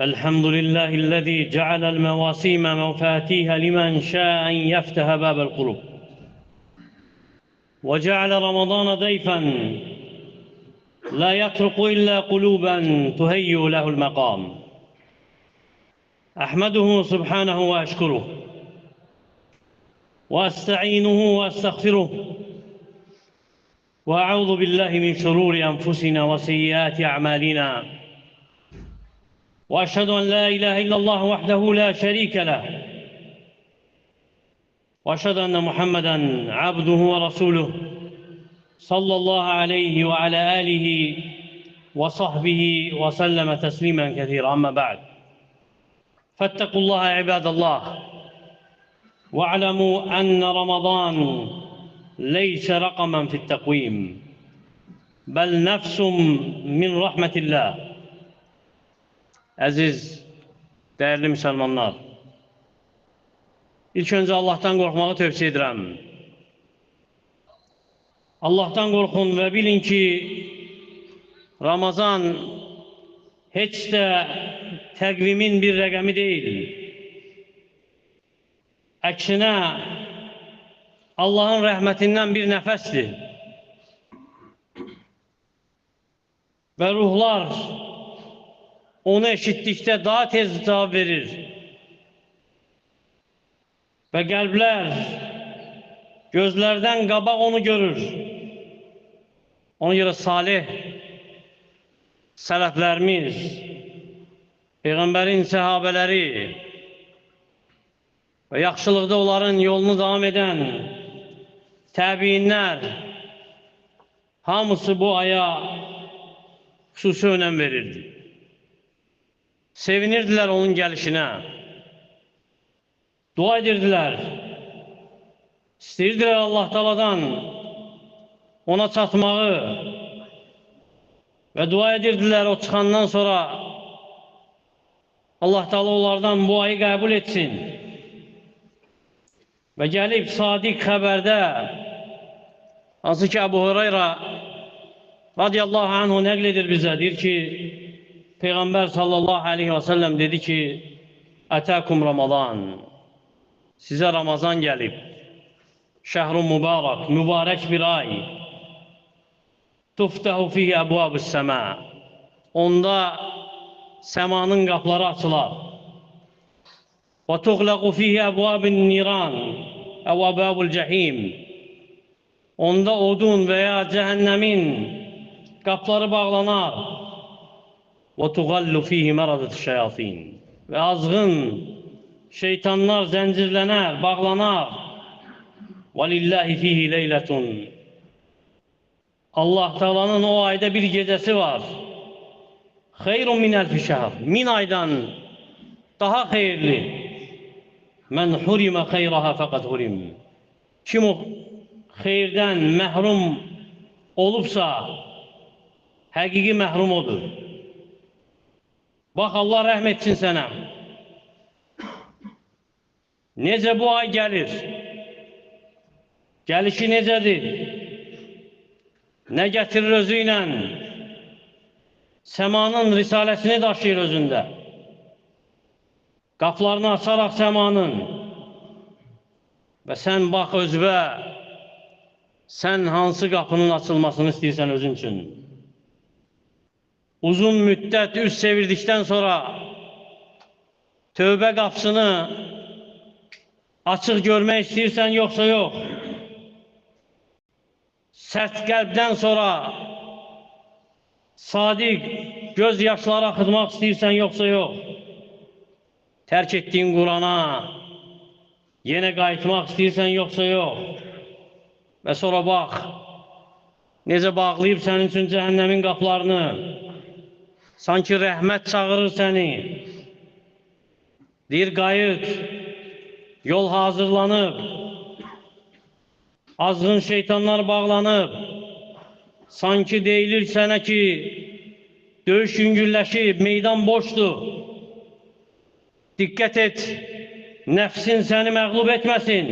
الحمد لله الذي جعل المواسيم مفاتيح لمن شاء أن يفتح باب القلوب، وجعل رمضان ضيفا لا يطرق إلا قلوبا تهيئ له المقام. أحمده سبحانه وأشكره وأستعينه وأستغفره، وأعوذ بالله من شرور أنفسنا وسيئات أعمالنا، وأشهد أن لا إله إلا الله وحده لا شريك له، وأشهد أن محمدًا عبده ورسوله صلى الله عليه وعلى آله وصحبه وسلم تسليما كثيرا. أما بعد، فاتقوا الله عباد الله، واعلموا أن رمضان ليس رقما في التقويم، بل نفس من رحمة الله. Əziz, değerli Müslümanlar, ilk önce Allah'tan korkmağı tövsiye edirəm. Allah'tan korkun ve bilin ki Ramazan hiç de təqvimin bir rəqəmi değil. Əksinə Allah'ın rəhmətindən bir nəfəsdir. Ve ruhlar onu eşittikdə daha tez cavab verir. Ve qəlblər gözlərdən qabaq onu görür. Ona görə salih sələflərimiz, Peyğəmbərin səhabələri ve yaxşılıqda onların yolunu devam eden təbiinlər hamısı bu aya xüsusi önəm verirdi. Sevinirdiler onun gelişine, dua edirdiler, istəyirdiler Allah Taala'dan ona çatmağı ve dua edirdiler o çıkandan sonra Allah Taala onlardan bu ayı kabul etsin. Ve gelip sadik haberde, hansı ki Ebu Hureyre radiyallahu anhu nəql bize, deyir ki Peygamber sallallahu aleyhi ve sellem dedi ki: "Atakum Ramazan." Size Ramazan gelip, şehrun mübarek, mübarek bir ay. Tuftahu fihi ebvabus sema. Onda semanın kapıları açılar. Ve tuğlaqu fihi ebvabun niran, ebvabul cehim. Onda odun veya cehennemin kapıları bağlanar. وَتُغَلُّ ف۪يهِ مَرَضَةُ الشَّيَاطِينَ. Ve azgın şeytanlar zincirlener, bağlanar. وَلِلَّهِ ف۪يهِ لَيْلَةٌ. Allah Teala'nın o ayda bir gecesi var. خَيْرٌ مِنَ الْفِ شَهْرٍ. 1000 aydan daha hayırlı. مَنْ حُرِمَ خَيْرَهَا فَقَدْ حُرِمَ. Kim o hayırdan məhrum olubsa, həqiqi məhrum odur. Bak Allah rəhmət etsin sənə. Necə bu ay gəlir? Gəlişi necədir? Nə gətirir özü ilə? Səmanın risaləsini daşıyır özündə. Qaplarını açaraq səmanın. Və sən bax özbə, sən hansı qapının açılmasını istəyirsən özün üçün? Uzun müddet üst çevirdikten sonra tövbe kapısını açık görmek istiyorsan yoksa yok. Sert kalpten sonra sadik gözyaşları akıtmak istiyorsan yoksa yok. Terk ettiğin Kur'an'a yine qayıtmak istiyorsan yoksa yok. Ve sonra bak necə bağlayıb senin için cehennemin qapılarını. Sanki rəhmət çağırır səni. Deyir qayıt, yol hazırlanıb, azğın şeytanlar bağlanıb. Sanki deyilir sənə ki, döyüş yüngülləşib, meydan boşdur. Diqqət et, nəfsin səni məğlub etməsin.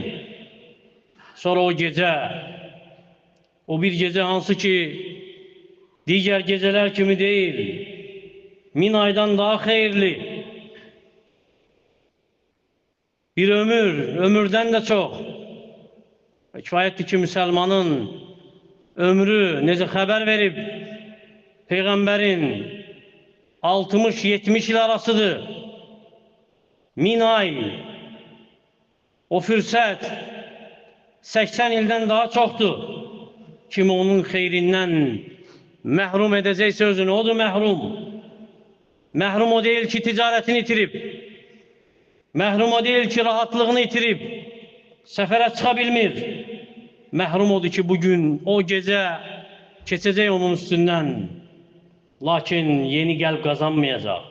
Sonra o gecə, o bir gecə hansı ki, diğer geceler kimi değil, 1000 aydan daha hayırlı. bir ömür, ömürden de çok. Kifayetdir ki Müslümanın ömrü necə xəbər verib Peyğəmbərin 60-70 il arasıdır. 1000 ay. O fürsət 80 ildən daha çoxdur. Kim onun xeyrindən məhrum edəcəksə özünü, odur məhrum. Məhrum o deyil ki, ticarətini itirib. Məhrum o deyil ki, rahatlığını itirib. Səfərə çıxa bilmir. Məhrum odur ki, bugün o gecə keçəcək onun üstündən. Lakin yeni qəlb qazanmayacaq.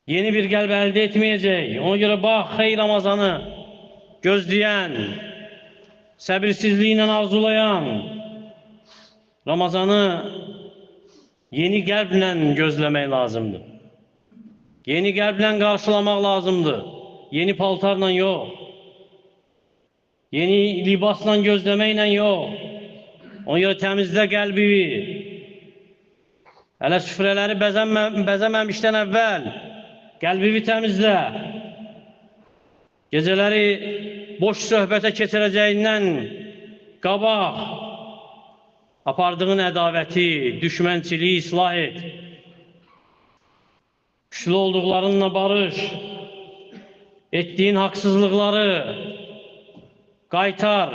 Yeni bir qəlb əldə etməyəcək. Ona görə bax, xeyr Ramazanı gözləyən, səbirsizliklə arzulayan, Ramazanı yeni qəlblə gözləmək lazımdır. Yeni qəlblə qarşılamaq lazımdır. Yeni paltarla yox. Yeni libasla gözləməklə yox. Ona görə təmizlə qəlbini. Hələ süfrələri bəzəməmişdən əvvəl qəlbini təmizlə. Gecələri boş söhbətə keçirəcəyindən qabaq apardığın ədavəti, düşmənçiliyi islah et. Güçlü olduqlarınla barış. Etdiyin haqsızlıqları qaytar,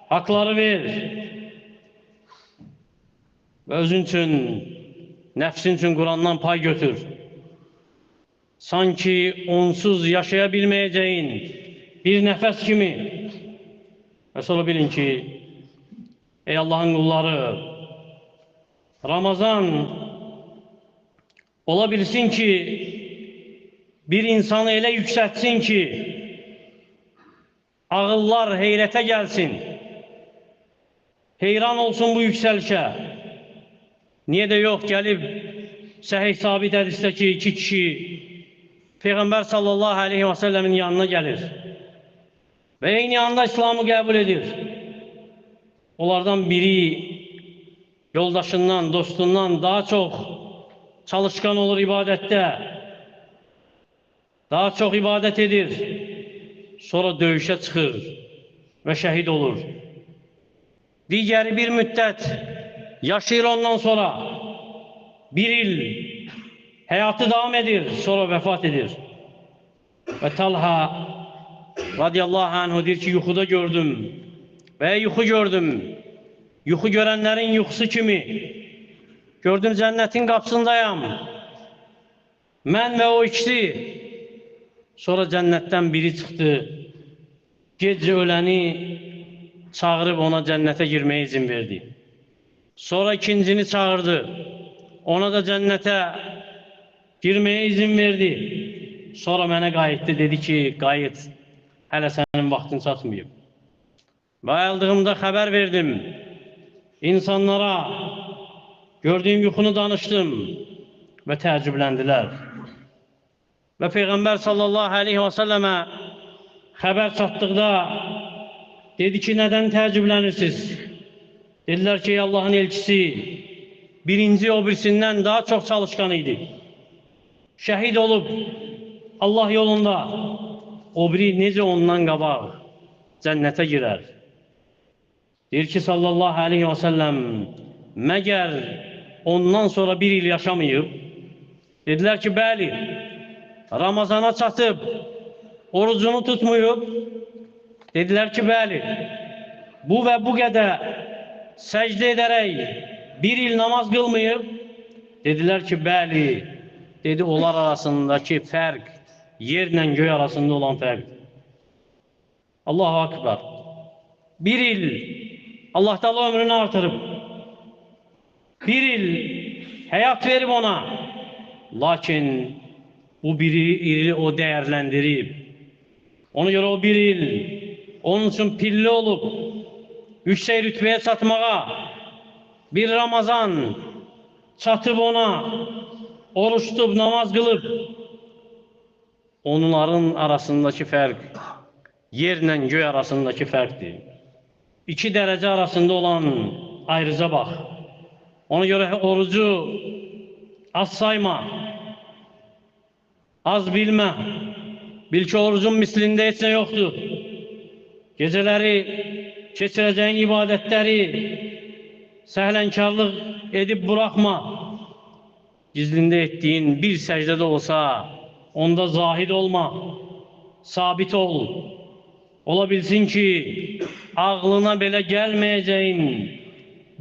haqları ver. Və özün üçün, nəfsin üçün Qurandan pay götür. Sanki onsuz yaşaya bilməyəcəyin bir nəfəs kimi. Və sonra bilin ki, ey Allahın qulları, Ramazan ola bilsin ki, bir insanı elə yüksətsin ki, ağıllar heyrətə gəlsin. Heyran olsun bu yüksəlişə. Niyə də yox, gəlib səhih sabit hədisdəki 2 kişi Peyğəmbər sallallahu aleyhi və səlləmin yanına gəlir və eyni anda İslamı qəbul edir. Onlardan biri yoldaşından, dostundan daha çox çalışkan olur ibadətdə, daha çox ibadət edir, sonra döyüşə çıxır və şəhid olur. Digəri bir müddət yaşayır, ondan sonra 1 il həyatı davam edir, sonra vəfat edir. Və Talha radiyallahu anhu deyir ki, yuxuda gördüm və yuxu gördüm. Yuxu görənlərin yuxusu kimi. Gördüm cənnətin qapısındayam. Mən və o ikisi. Sonra cənnətdən biri çıxdı. Gecə öləni çağırıb ona cənnətə girməyə izin verdi. Sonra ikincini çağırdı. Ona da cənnətə girməyə izin verdi. Sonra mənə qayıtdı. Dedi ki, qayıt. Hələ sənin vaxtın çatmayıb. Və ayıldığımda xəbər verdim. İnsanlara gördüyüm yuxunu danışdım və təəccübləndilər. Və Peyğəmbər sallallahu aleyhi və səlləmə xəbər çatdıqda dedi ki, nədən təəccüblənirsiniz? Dedilər ki, Allahın elçisi birinci o birisindən daha çox çalışkan idi. Şəhid olub Allah yolunda. O biri necə ondan qabaq cənnətə girər? Deyir ki, sallallahu aleyhi və səlləm, məgər ondan sonra 1 il yaşamayıb? Dedilər ki, bəli, Ramazana çatıb, orucunu tutmayıb. Dedilər ki, bəli, bu və bu qədər səcdə edərək 1 il namaz qılmayıb. Dedilər ki, bəli, dedi, onlar arasındakı fərq, yerlə göy arasında olan fərq. Allahu Akbar. 1 il Allah Teala ömrünü artırıb. 1 il həyat verib ona. Lakin bu 1 ili o dəyərləndirib. Ona görə o 1 il onun üçün pilli olub, yüksək rütbəyə çatmağa, bir Ramazan çatıb ona, oruç tutub, namaz qılıb. Onların arasındakı fərq, yerlə göy arasındakı fərqdir. 2 dərəcə arasında olan ayrıca bax. Ona görə orucu az sayma, az bilmə. Bil ki orucun mislinde heç nə yoxdur. Geceleri keçirəcəyin ibadətləri səhlənkarlıq edib bırakma. Gizlində ettiğin bir secdede olsa onda zahid olma. Sabit ol. Ola bilsin ki ağlına belə gəlməyəcəyin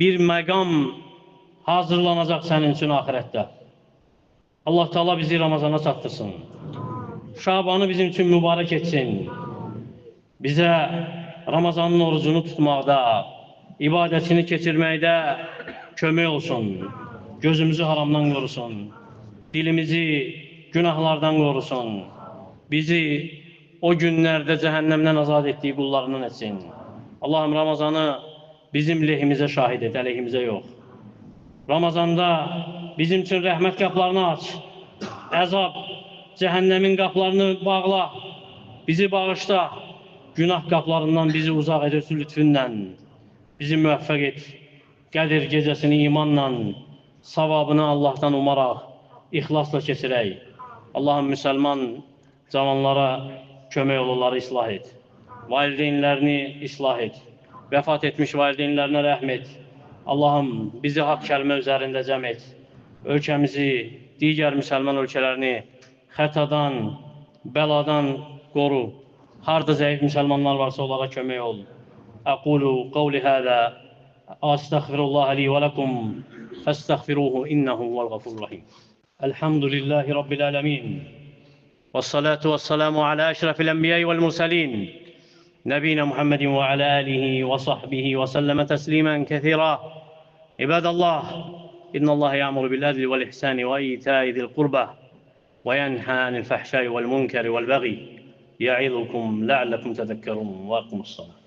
bir məqam hazırlanacaq sənin üçün ahirətdə. Allah Teala bizi Ramazana çatdırsın. Şabanı bizim için mübarek etsin. Bize Ramazanın orucunu tutmaqda, ibadetini keçirməkdə kömək olsun. Gözümüzü haramdan korusun. Dilimizi günahlardan korusun. Bizi o günlerde cehennemden azad ettiği kullarından etsin. Allah'ım Ramazanı bizim lehimize şahit et, aleyhimize yok. Ramazanda bizim için rahmet kaplarını aç. Əzab, cehennemin kaplarını bağla. Bizi bağışla. Günah kaplarından bizi uzak et lütfünden. Bizi müvəffəq et. Qədir gecesini imanla, savabını Allah'tan umaraq, ihlasla keçirək. Allah'ım Müslüman zamanlara kömək olurları ıslah et. Valideynlərini ıslah et. Vəfat etmiş valideynlərinə rəhm et. Allah'ım bizi hak kəlmə üzərində cəm et. Ölkəmizi, digər Müslüman ölkələrini xətadan, bəladan qoru. Harda zəif Müslümanlar varsa onlara kömək ol. Aqulu qavli hada astaghfirullah li və lakum fastaghfiruhu innehu huvel gafurur rahim. Elhamdülillahi rabbil alamin. Vessalatu vesselamu ala eşrefil enbiya'i vel mursalin. Nebina Muhammedin ve ala alihi ve sahbihi ve selleme teslimen kethira. İbadallah, innallaha ya'muru bil adli vel ihsani ve ita'i zil qurba ve yenha anil fahşai vel munkari vel baghi. يعظكم لعلكم تذكرون واقيموا الصلاة